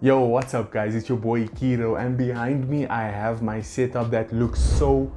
Yo, what's up guys, it's your boy Kiro, and behind me I have my setup that looks so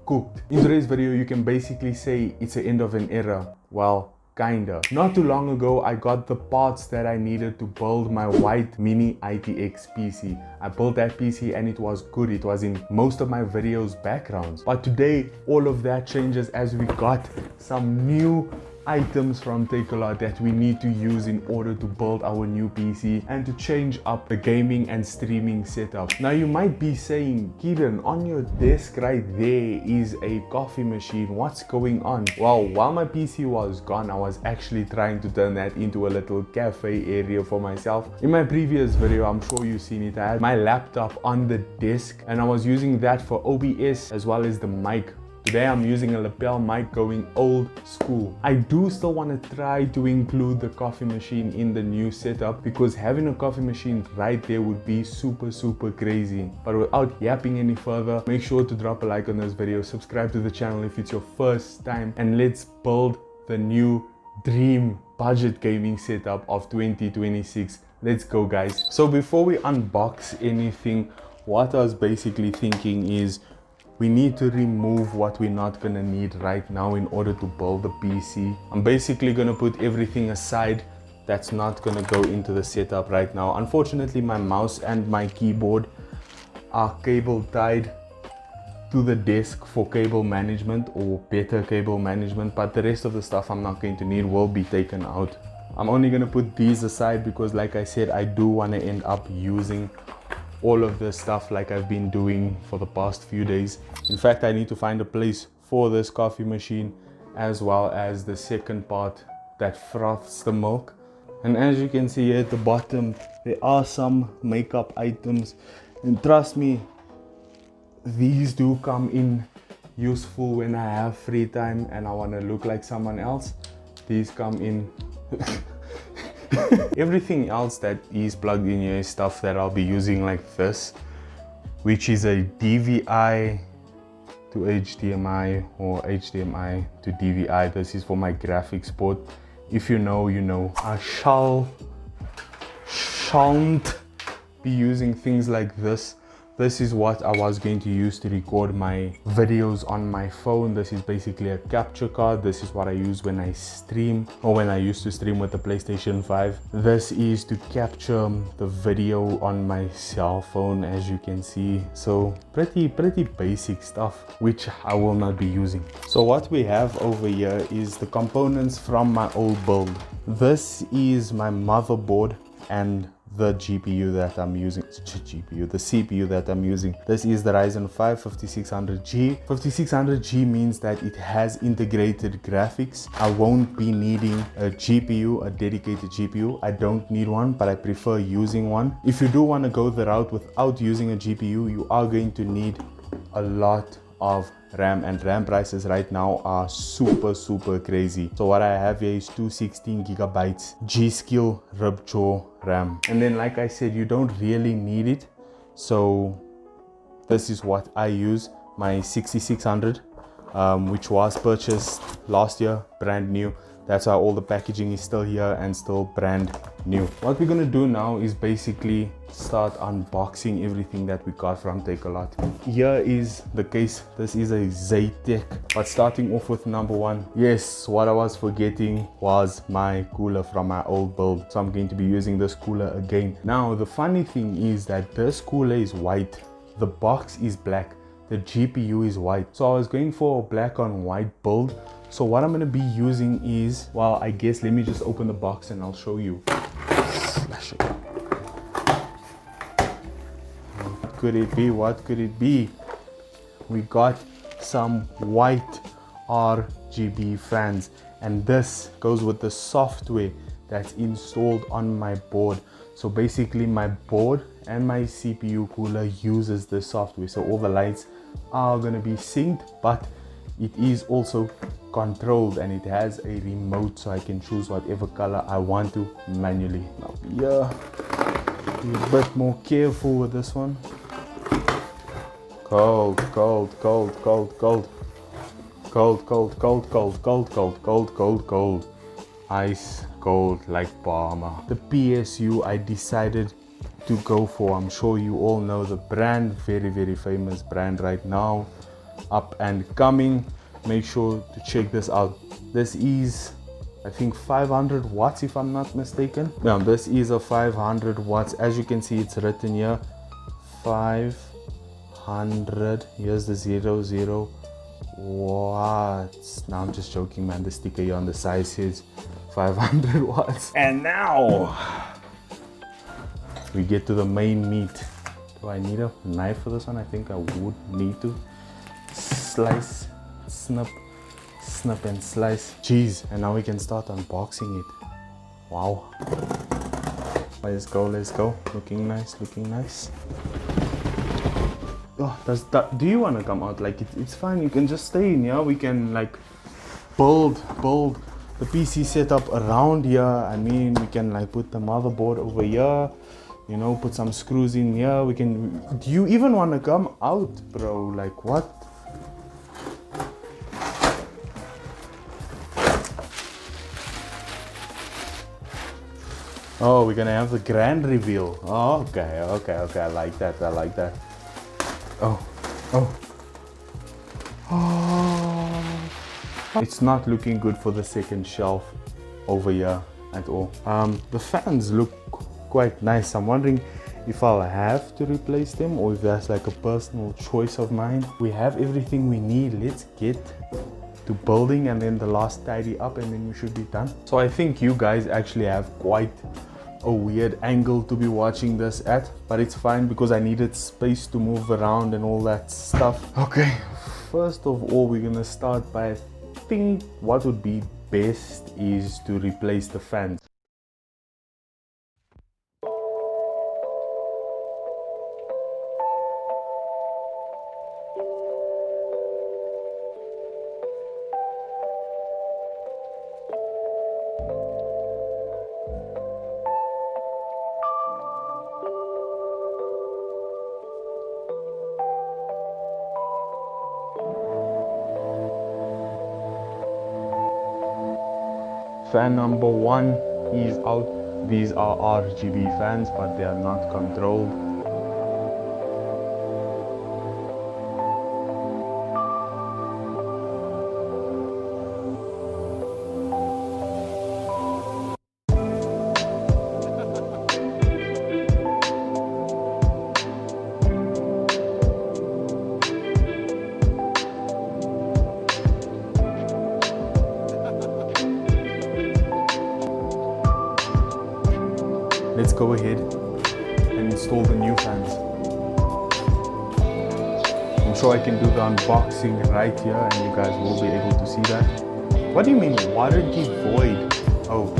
cooked. In today's video you can basically say it's the end of an era. Well, kinda. Not too long ago I got the parts that I needed to build my white mini ITX PC. I built that PC and it was good. It was in most of my videos backgrounds. But today all of that changes as we got some new items from Takealot that we need to use in order to build our new PC and to change up the gaming and streaming setup. Now you might be saying, Kieran, on your desk right there is a coffee machine. What's going on? Well, while my PC was gone, I was actually trying to turn that into a little cafe area for myself. In my previous video, I'm sure you've seen it, I had my laptop on the desk and I was using that for OBS as well as the mic. Today I'm using a lapel mic going old school. I do still want to try to include the coffee machine in the new setup because having a coffee machine right there would be super crazy. But without yapping any further, make sure to drop a like on this video, subscribe to the channel if it's your first time, and let's build the new dream budget gaming setup of 2026. Let's go guys. So before we unbox anything, what I was basically thinking is we need to remove what we're not gonna need right now in order to build the PC. I'm basically gonna put everything aside that's not gonna go into the setup right now. Unfortunately, my mouse and my keyboard are cable tied to the desk for cable management or better cable management, but the rest of the stuff I'm not going to need will be taken out. I'm only gonna put these aside because, like I said, I do wanna end up using all of this stuff like I've been doing for the past few days. In fact, I need to find a place for this coffee machine as well as the second part that froths the milk. And as you can see here at the bottom, there are some makeup items, and trust me, these do come in useful when I have free time and I want to look like someone else. These come in everything else that is plugged in here is stuff that I'll be using, like this, which is a DVI to HDMI or HDMI to DVI. This is for my graphics board. If you know, you know. I shan't be using things like this. This is what I was going to use to record my videos on my phone. This is basically a capture card. This is what I use when I stream, or when I used to stream with the PlayStation 5. This is to capture the video on my cell phone, as you can see. So pretty basic stuff, which I will not be using. So what we have over here is the components from my old build. This is my motherboard and the GPU that I'm using, the CPU that I'm using. This is the Ryzen 5 5600G. 5600G means that it has integrated graphics. I won't be needing a GPU, a dedicated GPU. I don't need one, but I prefer using one. If you do want to go the route without using a GPU, you are going to need a lot of RAM, and RAM prices right now are super crazy. So what I have here is 216 gigabytes G-Skill Ripjaw RAM, and then like I said, you don't really need it, so this is what I use. My 6600 which was purchased last year, brand new. That's why all the packaging is still here and still brand new. What we're gonna do now is basically start unboxing everything that we got from Takealot. Here is the case. This is a Zaytech. But starting off with number one, yes, what I was forgetting was my cooler from my old build. So I'm going to be using this cooler again. Now the funny thing is that this cooler is white. The box is black. The GPU is white. So I was going for a black on white build. So what I'm going to be using is, well, I guess let me just open the box and I'll show you. Slash it. What could it be? What could it be? We got some white RGB fans, and this goes with the software that's installed on my board. So basically my board and my CPU cooler uses this software. So all the lights are going to be synced, but it is also controlled and it has a remote, so I can choose whatever color I want to manually. Now be a bit more careful with this one. Cold. Ice cold like Parma. The PSU, I decided to go for. I'm sure you all know the brand, very famous brand right now, up and coming. Make sure to check this out. This is, I think, 500 watts if I'm not mistaken. Now this is a 500 watts. As you can see, it's written here 500. Here's the 00 watts. Now I'm just joking, man. The sticker here on the side says 500 watts. And now we get to the main meat. Do I need a knife for this one? I think I would need to slice, snip and slice. Jeez, and now we can start unboxing it. Wow. Let's go. Looking nice. Oh, do you want to come out? Like it's fine, you can just stay in here. We can like build the PC setup around here. I mean, we can like put the motherboard over here, you know, put some screws in here. We can. Do you even want to come out, bro? Like what? Oh, we're gonna have the grand reveal. Oh, okay. I like that. Oh. It's not looking good for the second shelf over here at all. The fans look quite nice. I'm wondering if I'll have to replace them or if that's like a personal choice of mine. We have everything we need. Let's get to building and then the last tidy up and then we should be done. So I think you guys actually have quite a weird angle to be watching this at, but it's fine because I needed space to move around and all that stuff. Okay, first of all, we're gonna start by, I think what would be best is to replace the fans. Fan number 1 is out. These are RGB fans, but they are not controlled. Let's go ahead and install the new fans. I'm sure I can do the unboxing right here and you guys will be able to see that. What do you mean warranty void? Oh.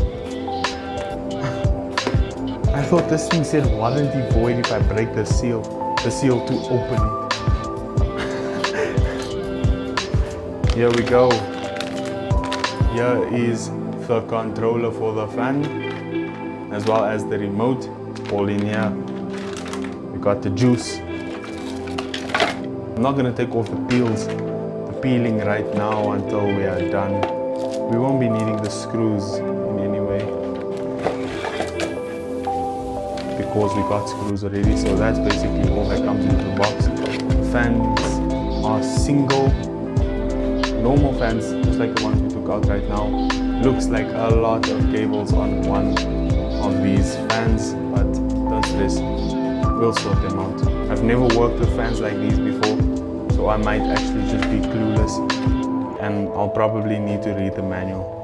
I thought this thing said warranty void if I break the seal to open it. Here we go. Here is the controller for the fan, as well as the remote. All in here. We got the juice. I'm not gonna take off the peeling right now until we are done. We won't be needing the screws in any way because we got screws already, so that's basically all that comes into the box. The fans are single, normal fans, just like the ones we took out right now. Looks like a lot of cables on one of these fans, but don't stress, we'll sort them out. I've never worked with fans like these before, so I might actually just be clueless and I'll probably need to read the manual.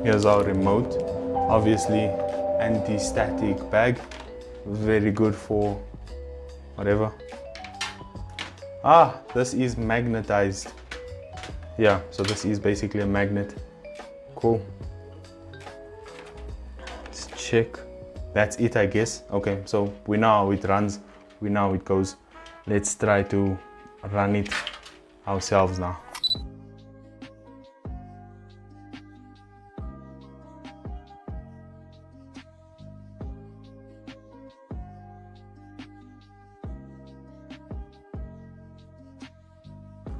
Here's our remote, obviously anti-static bag, very good for whatever. Ah, this is magnetized. Yeah, so this is basically a magnet. Cool. Let's check. That's it, I guess. Okay, so we know how it runs, we know how it goes. Let's try to run it ourselves now.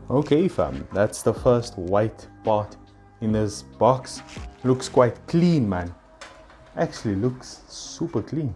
Okay fam, that's the first white part in this box. Looks quite clean, man. Actually looks super clean.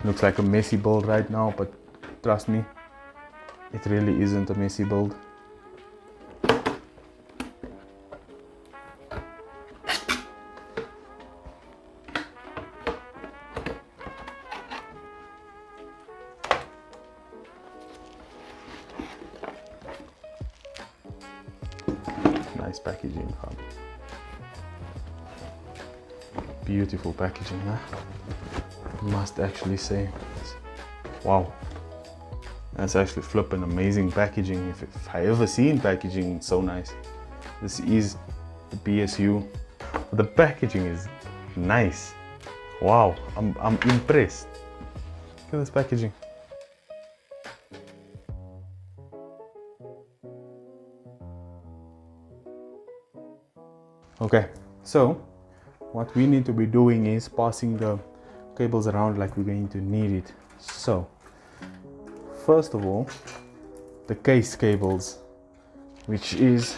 Looks like a messy build right now, but trust me, it really isn't a messy build. Nice packaging, fam. Beautiful packaging, huh? Must actually say. Wow. That's actually flipping amazing packaging. If I ever seen packaging so nice. This is the PSU. The packaging is nice. Wow, I'm impressed. Look at this packaging. Okay, so what we need to be doing is passing the cables around like we're going to need it. So first of all, the case cables, which is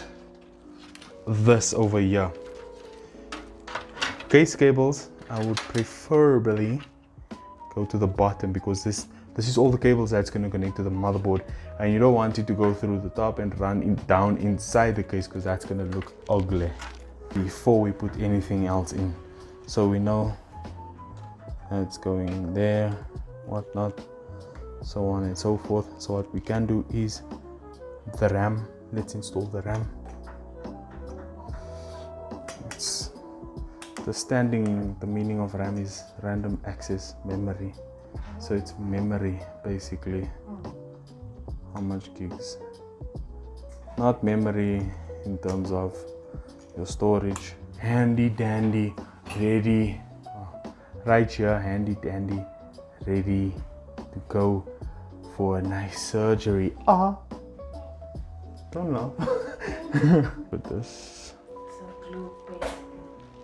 this over here. Case cables, I would preferably go to the bottom because this is all the cables that's going to connect to the motherboard, and you don't want it to go through the top and run down inside the case because that's going to look ugly before we put anything else in. So we know that's going there, whatnot, so on and so forth. So what we can do is the RAM. Let's install the RAM. It's the meaning of RAM is random access memory. So it's memory basically. How much gigs? Not memory in terms of your storage. Handy dandy, ready. Right here, handy dandy, ready to go for a nice surgery. Don't know. Put this.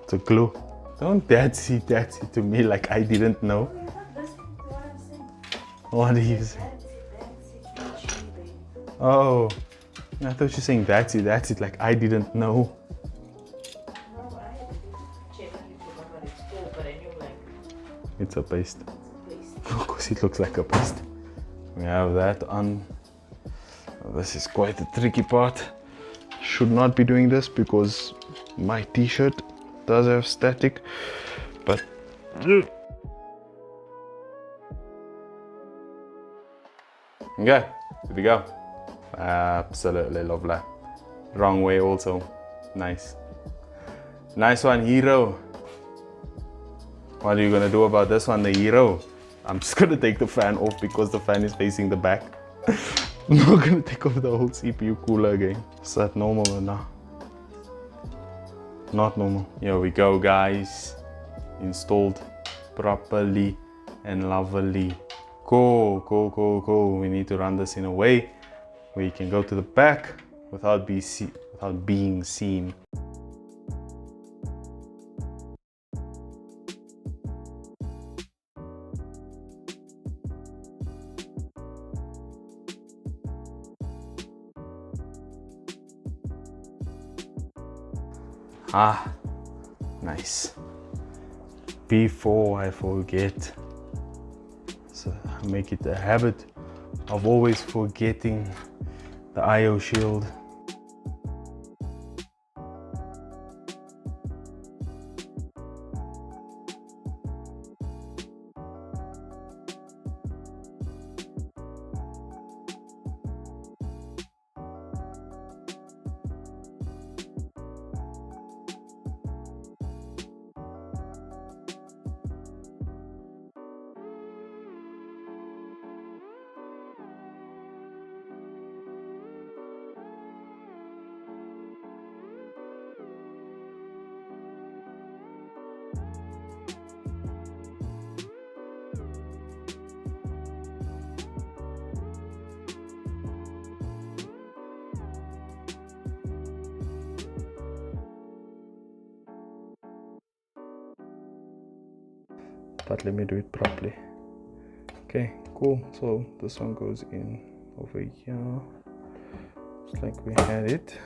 It's a glue. Don't dadsy to me like I didn't know. What are you saying? Oh, I thought you were saying that's it like I didn't know. It's a paste. Of course it looks like a paste. We have that on. This is quite a tricky part. Should not be doing this because my t-shirt does have static, but okay, here we go. Absolutely lovely. Wrong way also. Nice one, hero. What are you gonna do about this one, the hero? I'm just gonna take the fan off because the fan is facing the back. I'm not gonna take off the whole CPU cooler again. Is that normal or not? Not normal. Here we go, guys. Installed properly and lovely. Cool. We need to run this in a way where you can go to the back without being seen. Nice. Before I forget, so I make it a habit of always forgetting the IO shield. but let me do it properly. Okay, cool. So this one goes in over here, just like we had it.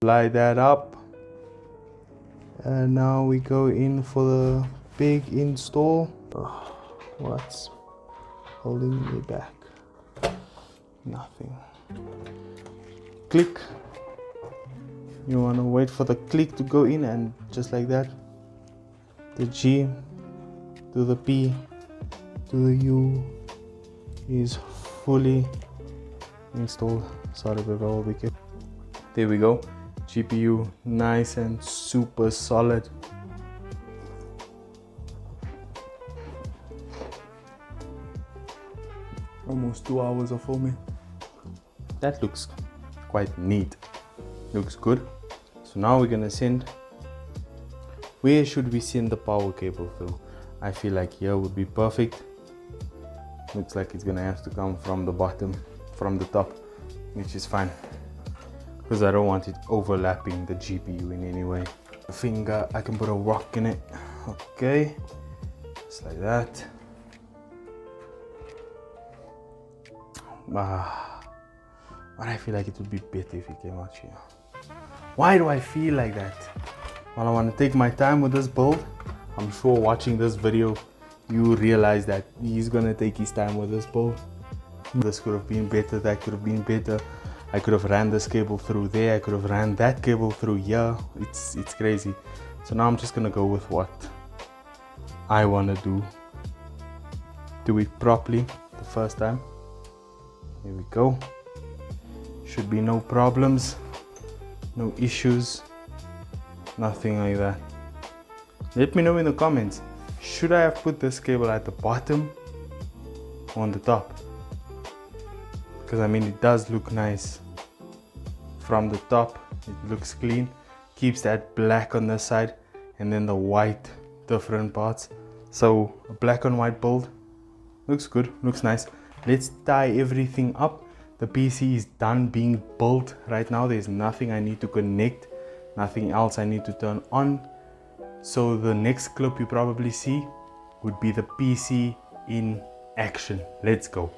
Light that up, and now we go in for the big install. Oh, what's holding me back? Nothing. Click. You want to wait for the click to go in, and just like that, the G to the P to the U is fully installed. Sorry, baby, I'll be careful. There we go. GPU nice and super solid. Almost 2 hours of filming. That looks quite neat. Looks good. So now we're gonna send. Where should we send the power cable through? I feel like here would be perfect. Looks like it's gonna have to come from the bottom, from the top, which is fine, because I don't want it overlapping the GPU in any way. The finger, I can put a rock in it. Okay, just like that. But I feel like it would be better if it came out here. Why do I feel like that? Well, I want to take my time with this build. I'm sure watching this video, you realize that he's gonna take his time with this build. This could have been better, that could have been better. I could have ran this cable through there, I could have ran that cable through here. It's crazy. So now I'm just gonna go with what I wanna do. Do it properly the first time. Here we go. Should be no problems, no issues, nothing like that. Let me know in the comments, should I have put this cable at the bottom or on the top? Because I mean, it does look nice from the top, it looks clean. keeps that black on this side and then the white different parts. So a black on white build looks good, looks nice. Let's tie everything up. The PC is done being built right now. There's nothing I need to connect, nothing else I need to turn on. So the next clip you probably see would be the PC in action. Let's go.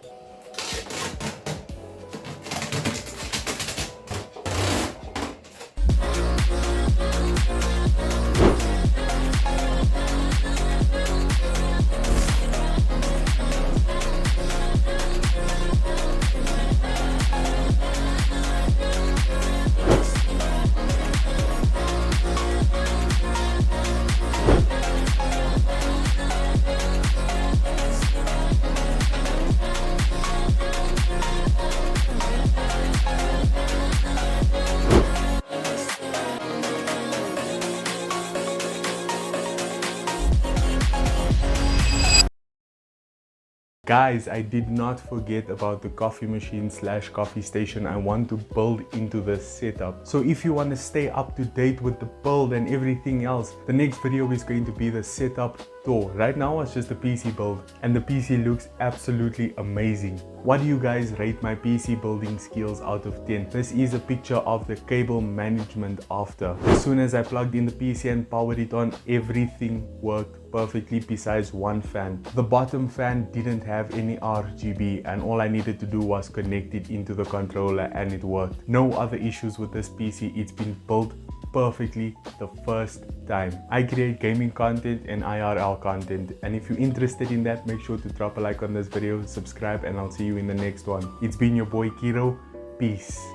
Guys, I did not forget about the coffee machine slash coffee station I want to build into this setup. So if you want to stay up to date with the build and everything else, the next video is going to be the setup tour. Right now it's just the PC build and the PC looks absolutely amazing. What do you guys rate my PC building skills out of 10? This is a picture of the cable management after. As soon as I plugged in the PC and powered it on, everything worked perfectly besides one fan. The bottom fan didn't have any RGB and all I needed to do was connect it into the controller and it worked. No other issues with this PC. It's been built perfectly the first time. I create gaming content and IRL content, and if you're interested in that, make sure to drop a like on this video, subscribe, and I'll see you in the next one. It's been your boy Kiro. Peace.